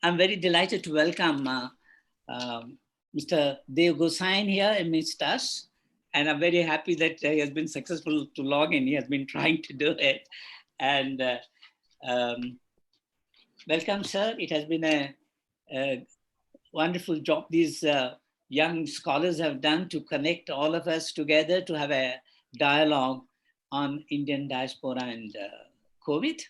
I'm very delighted to welcome Mr. Dev Gosain here amidst us. And I'm very happy that he has been successful to log in. He has been trying to do it. And welcome, sir. It has been a wonderful job these young scholars have done to connect all of us together to have a dialogue on Indian diaspora and COVID.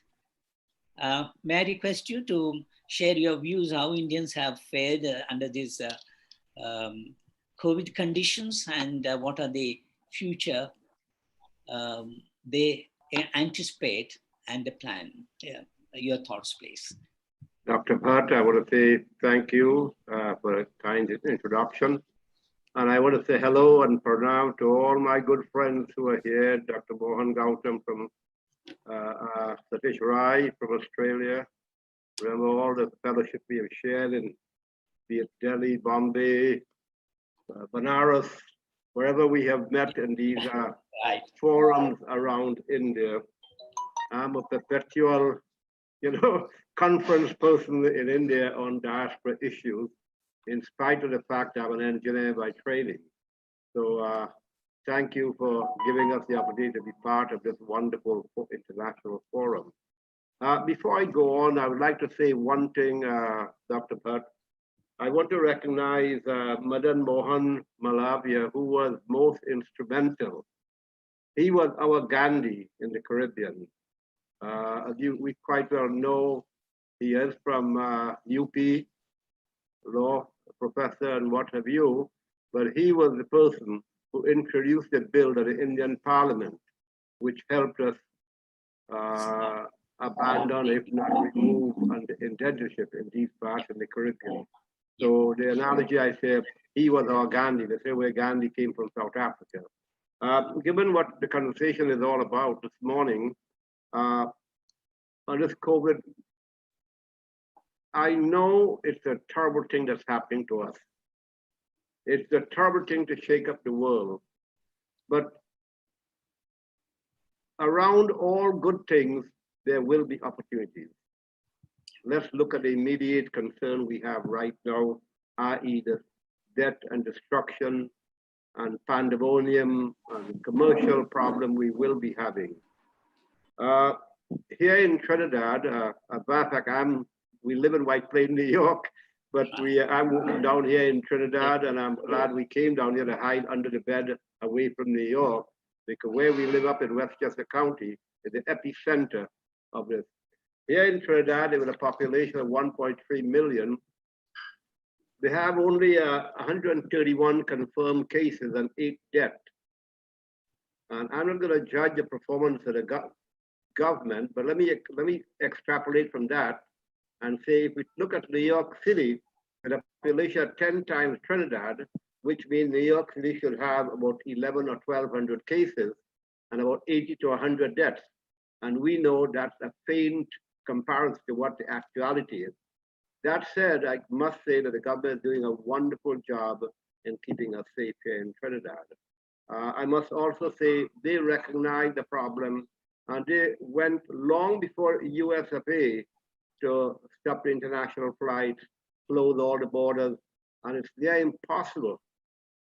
May I request you to share your views how Indians have fared under these COVID conditions and what are the future they anticipate and the plan? Your thoughts, please. Dr. Bhatt, I want to say thank you for a kind introduction. And I want to say hello and pranam to all my good friends who are here, Dr. Mohan Gautam from Satish Rai from Australia. Remember all the fellowship we have shared in be it Delhi, Bombay, Banaras, wherever we have met in these forums around India. I'm a perpetual, conference person in India on diaspora issues, in spite of the fact I'm an engineer by training. So thank you for giving us the opportunity to be part of this wonderful international forum. Before I go on, I would like to say one thing, Dr. Bhatt. I want to recognize Madan Mohan Malavia, who was most instrumental. He was our Gandhi in the Caribbean. As we quite well know, he is from UP, law professor and what have you, but he was the person who introduced the bill to the Indian Parliament, which helped us abandon, if not remove, indentureship in these parts in the Caribbean. So the analogy I say, he was our Gandhi, the same way Gandhi came from South Africa. Given what the conversation is all about this morning, on this COVID, I know it's a terrible thing that's happening to us. It's a terrible thing to shake up the world. But around all good things, there will be opportunities. Let's look at the immediate concern we have right now, i.e. the death and destruction and pandemonium and commercial problem we will be having. Here in Trinidad, we live in White Plains, New York, but I'm working down here in Trinidad, and I'm glad we came down here to hide under the bed away from New York, because where we live up in Westchester County is the epicenter of this. Here in Trinidad, with a population of 1.3 million, they have only 131 confirmed cases and 8 deaths. And I'm not going to judge the performance of the government, but let me extrapolate from that and say, if we look at New York City, with a population of 10 times Trinidad, which means New York City should have about 11 or 1,200 cases and about 80 to 100 deaths. And we know that's a faint comparison to what the actuality is. That said, I must say that the government is doing a wonderful job in keeping us safe here in Trinidad. I must also say they recognize the problem, and they went long before USFA to stop the international flights, close all the borders, and it's near impossible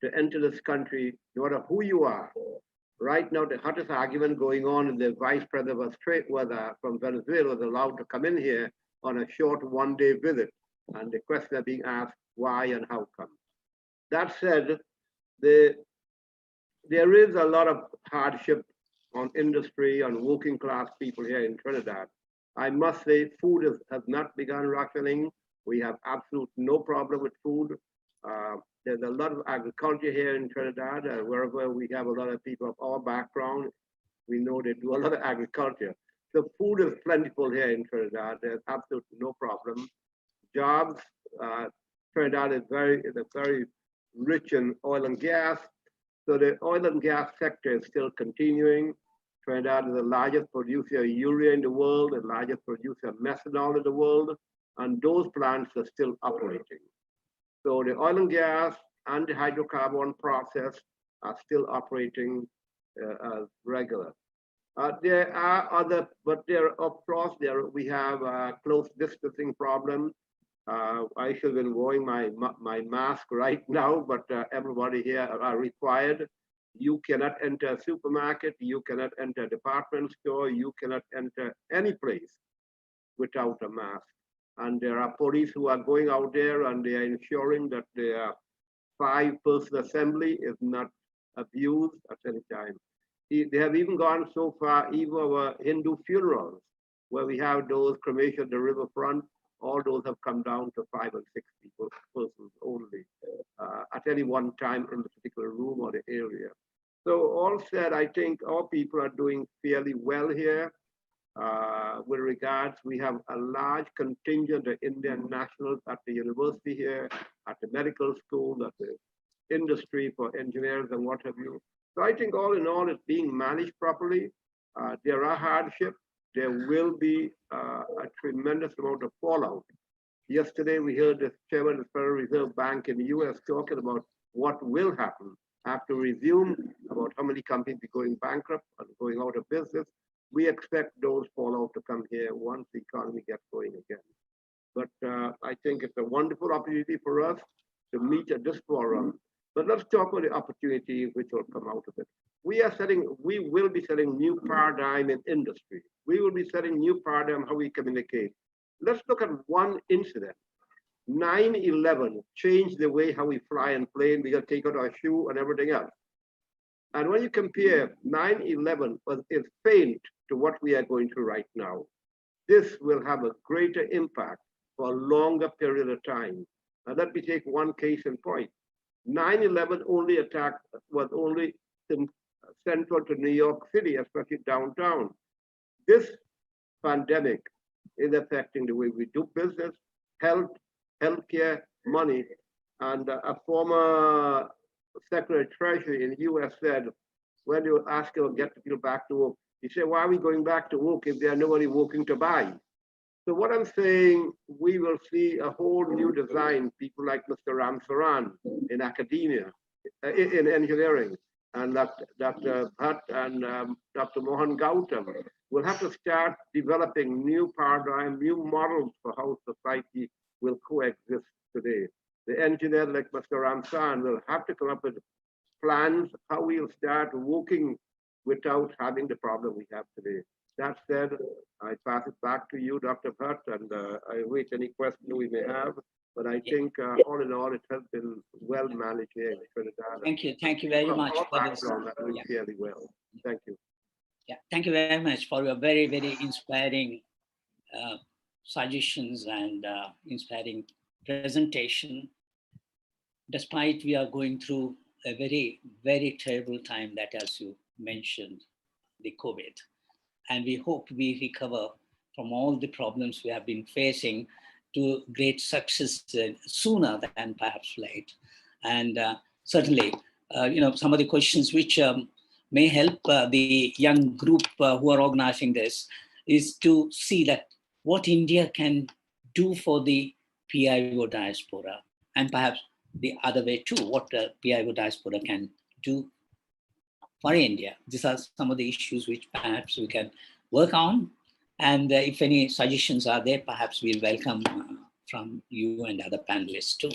to enter this country, no matter who you are. Right now, the hottest argument going on is the vice president of Australia from Venezuela was allowed to come in here on a short one-day visit. And the question is being asked, why and how come? That said, there is a lot of hardship on industry, on working class people here in Trinidad. I must say, food has not begun rationing. We have absolute no problem with food. There's a lot of agriculture here in Trinidad. Wherever we have a lot of people of our background, we know they do a lot of agriculture. So food is plentiful here in Trinidad. There's absolutely no problem. Jobs, Trinidad is very rich in oil and gas. So the oil and gas sector is still continuing. Trinidad is the largest producer of urea in the world, the largest producer of methanol in the world, and those plants are still operating. So the oil and gas and the hydrocarbon process are still operating as regular. There are other, but there, of course, we have a close distancing problem. I should have been wearing my mask right now, but everybody here are required. You cannot enter a supermarket, you cannot enter a department store, you cannot enter any place without a mask. And there are police who are going out there and they are ensuring that the 5-person assembly is not abused at any time. They have even gone so far, even our Hindu funerals, where we have those cremation at the riverfront, all those have come down to 5 and 6 persons only at any one time in the particular room or the area. So all said, I think our people are doing fairly well here. With regards, we have a large contingent of Indian nationals at the university here, at the medical school, at the industry for engineers and what have you. So I think all in all, it's being managed properly. There are hardships. There will be a tremendous amount of fallout. Yesterday, we heard the chairman of the Federal Reserve Bank in the US talking about what will happen after resume, about how many companies are going bankrupt and going out of business. We expect those fallout to come here once the economy gets going again. But I think it's a wonderful opportunity for us to meet at this forum. But let's talk about the opportunity which will come out of it. We will be setting new paradigm in industry. We will be setting new paradigm how we communicate. Let's look at one incident. 9/11 changed the way how we fly and plane. We got to take out our shoe and everything else. And when you compare 9/11 is faint to what we are going through right now, this will have a greater impact for a longer period of time. Now let me take one case in point. 9/11 only attack was only central to New York City, especially downtown. This pandemic is affecting the way we do business, healthcare, money. And a former Secretary of Treasury in the US said, when they were asking to get people back to work, he said, why are we going back to work if there's nobody working to buy? So what I'm saying, we will see a whole new design, people like Mr. Ram Saran in academia, in engineering, and Dr. Bhatt and Dr. Mohan Gautam will have to start developing new paradigm, new models for how society will coexist today. The engineer like Mr. Ram Saran will have to come up with plans how we'll start working without having the problem we have today. That said, I pass it back to you, Dr. Bhatt, and I wait any question we may have. But I think all in all, it has been well managed here in Trinidad. Thank you very much for this. Fairly well. Thank you. Yeah, thank you very much for your very, very inspiring suggestions and inspiring presentation. Despite we are going through a very, very terrible time that, as you mentioned, the COVID. And we hope we recover from all the problems we have been facing to great success sooner than perhaps late. And certainly, some of the questions which may help the young group who are organizing this is to see that what India can do for the PIO diaspora, and perhaps the other way too, what the PIO diaspora can do for India. These are some of the issues which perhaps we can work on. And if any suggestions are there, perhaps we'll welcome from you and other panelists too.